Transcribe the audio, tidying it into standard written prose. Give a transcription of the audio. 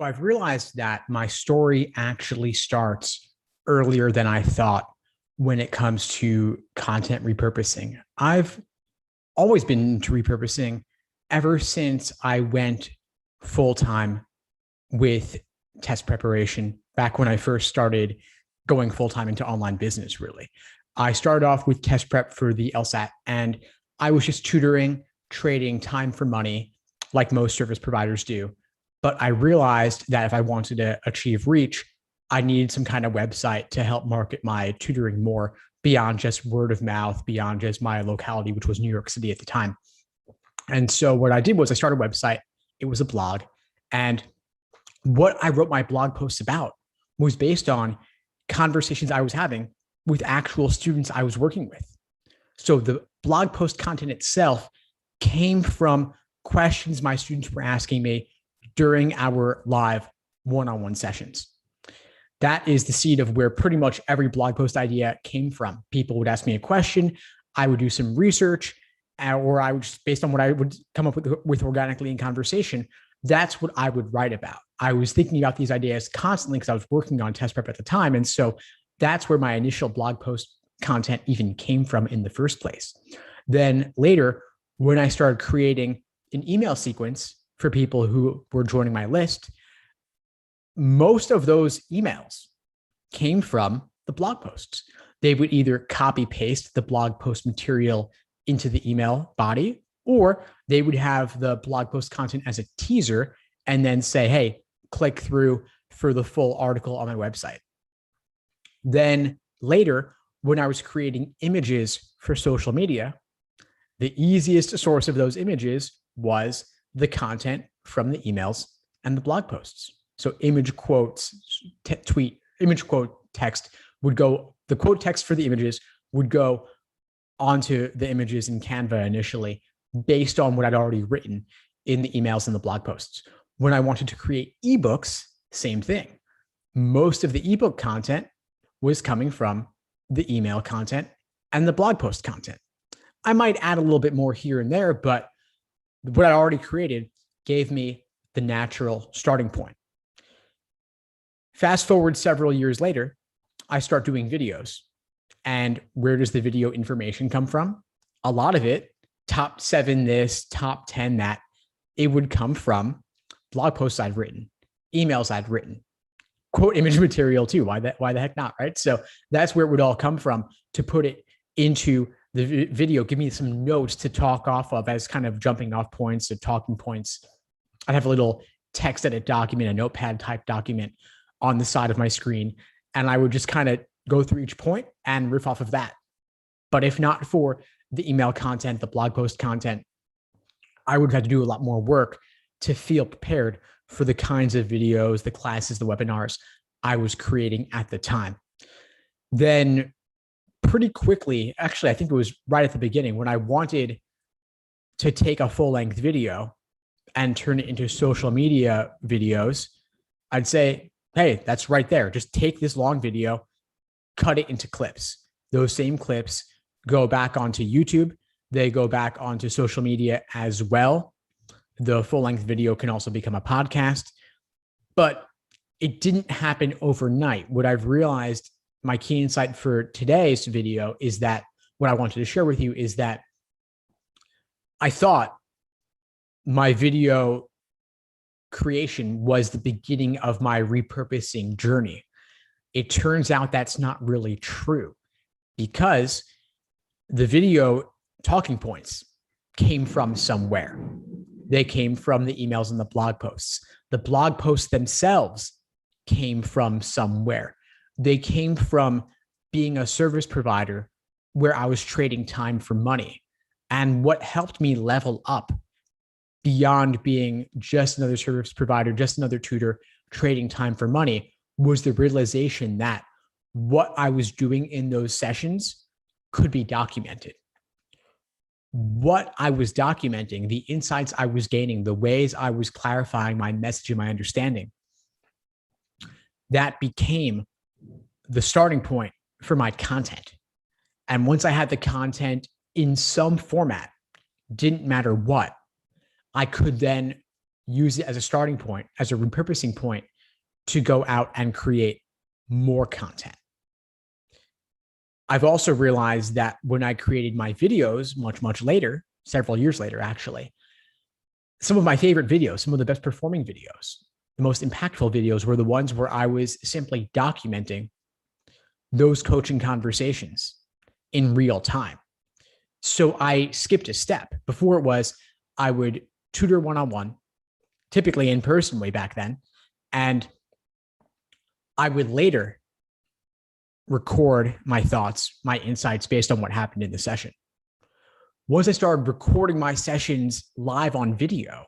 So I've realized that my story actually starts earlier than I thought when it comes to content repurposing. I've always been into repurposing ever since I went full time with test preparation back when I first started going full time into online business, really. I started off with test prep for the LSAT, and I was just tutoring, trading time for money like most service providers do. But I realized that if I wanted to achieve reach, I needed some kind of website to help market my tutoring more beyond just word of mouth, beyond just my locality, which was New York City at the time. And so what I did was I started a website. It was a blog. And what I wrote my blog posts about was based on conversations I was having with actual students I was working with. So the blog post content itself came from questions my students were asking me during our live one-on-one sessions. That is the seed of where pretty much every blog post idea came from. People would ask me a question, I would do some research, or I would just, based on what I would come up with organically in conversation, that's what I would write about. I was thinking about these ideas constantly because I was working on test prep at the time. And so that's where my initial blog post content even came from in the first place. Then later, when I started creating an email sequence for people who were joining my list, most of those emails came from the blog posts. They would either copy paste the blog post material into the email body, or they would have the blog post content as a teaser and then say, hey, click through for the full article on my website. Then later, when I was creating images for social media, the easiest source of those images was the content from the emails and the blog posts. So image quotes, image quote text would go, the quote text for the images would go onto the images in Canva initially based on what I'd already written in the emails and the blog posts. When I wanted to create ebooks, same thing. Most of the ebook content was coming from the email content and the blog post content. I might add a little bit more here and there, but what I already created gave me the natural starting point. Fast forward several years later, I start doing videos. And where does the video information come from? A lot of it, top 7 this, top 10 that, it would come from blog posts I've written, emails I've written, quote image material too. Why the heck not, right? So that's where it would all come from to put it into the video, give me some notes to talk off of as kind of jumping off points or talking points. I'd have a little text edit document, a notepad type document on the side of my screen. And I would just kind of go through each point and riff off of that. But if not for the email content, the blog post content, I would have to do a lot more work to feel prepared for the kinds of videos, the classes, the webinars I was creating at the time. Then pretty quickly, actually, I think it was right at the beginning when I wanted to take a full-length video and turn it into social media videos, I'd say, hey, that's right there. Just take this long video, cut it into clips. Those same clips go back onto YouTube. They go back onto social media as well. The full-length video can also become a podcast, but it didn't happen overnight. What I've realized, my key insight for today's video is that what I wanted to share with you is that I thought my video creation was the beginning of my repurposing journey. It turns out that's not really true because the video talking points came from somewhere. They came from the emails and the blog posts. The blog posts themselves came from somewhere. They came from being a service provider where I was trading time for money. And what helped me level up beyond being just another service provider, just another tutor trading time for money was the realization that what I was doing in those sessions could be documented. What I was documenting, the insights I was gaining, the ways I was clarifying my message and my understanding, that became the starting point for my content. And once I had the content in some format, didn't matter what, I could then use it as a starting point, as a repurposing point to go out and create more content. I've also realized that when I created my videos much, much later, several years later, actually, some of my favorite videos, some of the best performing videos, the most impactful videos were the ones where I was simply documenting those coaching conversations in real time. So I skipped a step. Before it was, I would tutor one-on-one, typically in person way back then. And I would later record my thoughts, my insights based on what happened in the session. Once I started recording my sessions live on video,